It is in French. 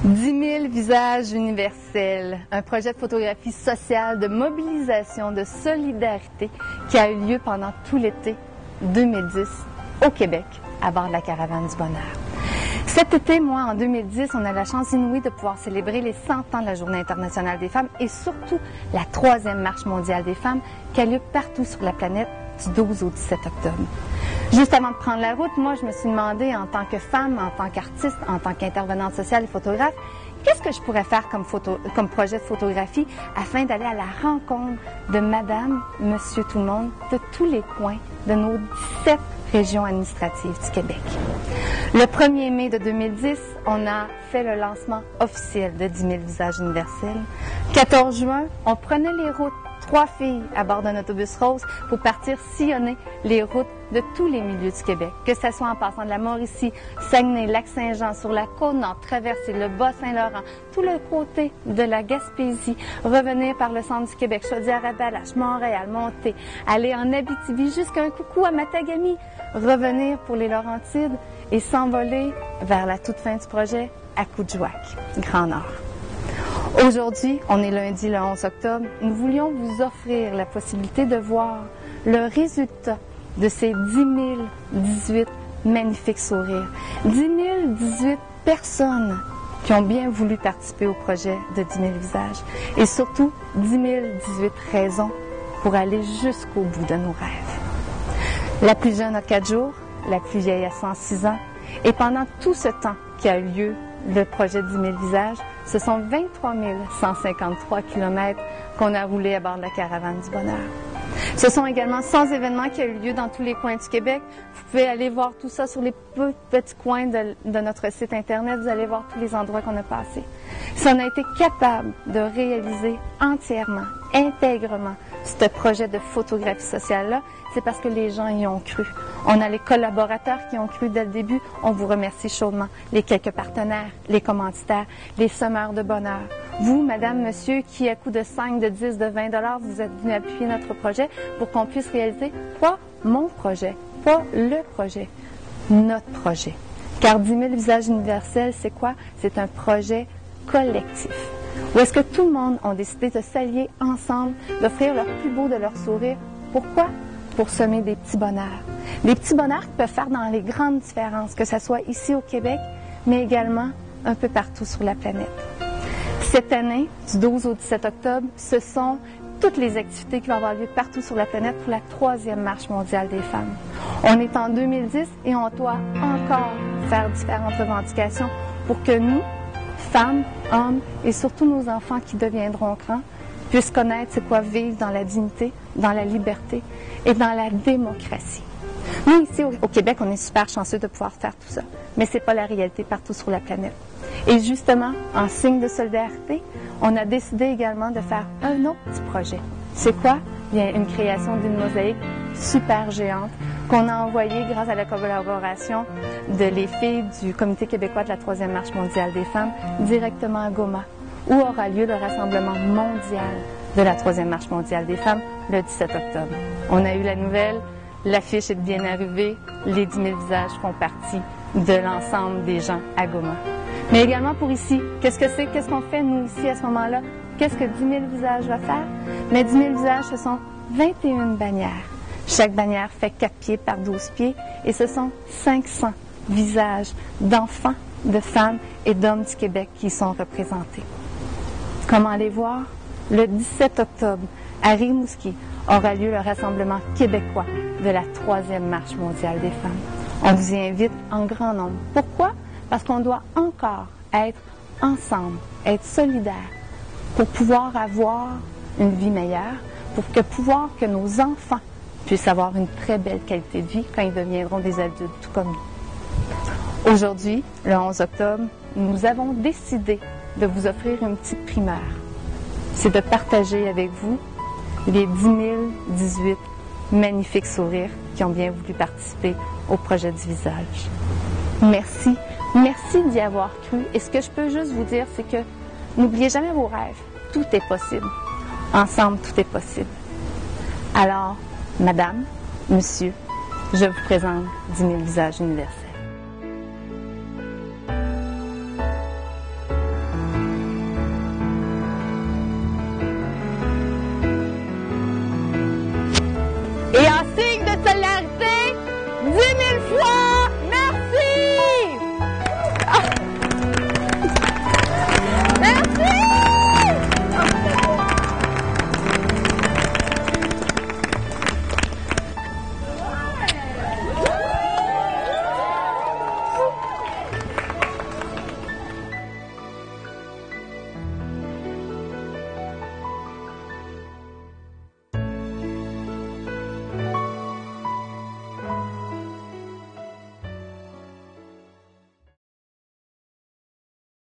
10 000 visages universels, un projet de photographie sociale, de mobilisation, de solidarité qui a eu lieu pendant tout l'été 2010 au Québec, à bord de la Caravane du Bonheur. Cet été, moi, en 2010, on a la chance inouïe de pouvoir célébrer les 100 ans de la Journée internationale des femmes et surtout la 3e Marche mondiale des femmes qui a lieu partout sur la planète du 12 au 17 octobre. Juste avant de prendre la route, moi, je me suis demandé, en tant que femme, en tant qu'artiste, en tant qu'intervenante sociale et photographe, qu'est-ce que je pourrais faire comme projet de photographie afin d'aller à la rencontre de madame, monsieur, tout le monde, de tous les coins de nos 17 régions administratives du Québec. Le 1er mai de 2010, on a fait le lancement officiel de 10 000 visages universels. 14 juin, on prenait les routes, 3 filles à bord d'un autobus rose pour partir sillonner les routes de tous les milieux du Québec, que ce soit en passant de la Mauricie, Saguenay, Lac-Saint-Jean, sur la Côte-Nord, traverser le Bas-Saint-Laurent, tout le côté de la Gaspésie, revenir par le centre du Québec, Chaudière-Appalaches, Montréal, monter, aller en Abitibi jusqu'à un coucou à Matagami, revenir pour les Laurentides et s'envoler vers la toute fin du projet à Coudjouac, Grand Nord. Aujourd'hui, on est lundi le 11 octobre, nous voulions vous offrir la possibilité de voir le résultat de ces 10 018 magnifiques sourires. 10 018 personnes qui ont bien voulu participer au projet de 10 000 visages et surtout 10 018 raisons pour aller jusqu'au bout de nos rêves. La plus jeune a 4 jours, la plus vieille a 106 ans et pendant tout ce temps qui a eu lieu le projet 10 000 visages, ce sont 23 153 kilomètres qu'on a roulé à bord de la Caravane du Bonheur. Ce sont également 100 événements qui ont eu lieu dans tous les coins du Québec. Vous pouvez aller voir tout ça sur les petits coins de notre site Internet. Vous allez voir tous les endroits qu'on a passés. Si on a été capable de réaliser entièrement, intègrement, ce projet de photographie sociale-là, c'est parce que les gens y ont cru. On a les collaborateurs qui ont cru dès le début. On vous remercie chaudement. Les quelques partenaires, les commanditaires, les semeurs de bonheur. Vous, madame, monsieur, qui à coût de 5, de 10, de 20 $, vous êtes venu appuyer notre projet pour qu'on puisse réaliser, pas mon projet, pas le projet, notre projet. Car 10 000 visages universels, c'est quoi? C'est un projet collectif. Où est-ce que tout le monde a décidé de s'allier ensemble, d'offrir leur plus beau de leur sourire. Pourquoi? Pour semer des petits bonheurs. Des petits bonheurs qui peuvent faire dans les grandes différences, que ce soit ici au Québec, mais également un peu partout sur la planète. Cette année, du 12 au 17 octobre, ce sont toutes les activités qui vont avoir lieu partout sur la planète pour la 3e Marche mondiale des femmes. On est en 2010 et on doit encore faire différentes revendications pour que nous, femmes, hommes et surtout nos enfants qui deviendront grands, puissent connaître c'est quoi vivre dans la dignité, dans la liberté et dans la démocratie. Nous, ici au Québec, on est super chanceux de pouvoir faire tout ça, mais ce n'est pas la réalité partout sur la planète. Et justement, en signe de solidarité, on a décidé également de faire un autre petit projet. C'est quoi? Bien, une création d'une mosaïque super géante qu'on a envoyée grâce à la collaboration de les filles du Comité québécois de la 3e Marche mondiale des femmes directement à Goma, où aura lieu le rassemblement mondial de la 3e Marche mondiale des femmes le 17 octobre. On a eu la nouvelle, l'affiche est bien arrivée, les 10 000 visages font partie de l'ensemble des gens à Goma. Mais également pour ici, qu'est-ce que c'est? Qu'est-ce qu'on fait, nous, ici, à ce moment-là? Qu'est-ce que 10 000 visages va faire? Mais 10 000 visages, ce sont 21 bannières. Chaque bannière fait 4 pieds par 12 pieds et ce sont 500 visages d'enfants, de femmes et d'hommes du Québec qui y sont représentés. Comment les voir? Le 17 octobre, à Rimouski, aura lieu le rassemblement québécois de la 3e Marche mondiale des femmes. On vous y invite en grand nombre. Pourquoi? Parce qu'on doit encore être ensemble, être solidaires pour pouvoir avoir une vie meilleure, pour que nos enfants puissent avoir une très belle qualité de vie quand ils deviendront des adultes tout comme nous. Aujourd'hui, le 11 octobre, nous avons décidé de vous offrir une petite primeur. C'est de partager avec vous les 10 018 magnifiques sourires qui ont bien voulu participer au projet du visage. Merci. Merci d'y avoir cru. Et ce que je peux juste vous dire, c'est que n'oubliez jamais vos rêves. Tout est possible. Ensemble, tout est possible. Alors, madame, monsieur, je vous présente 10 000 visages universels. foi!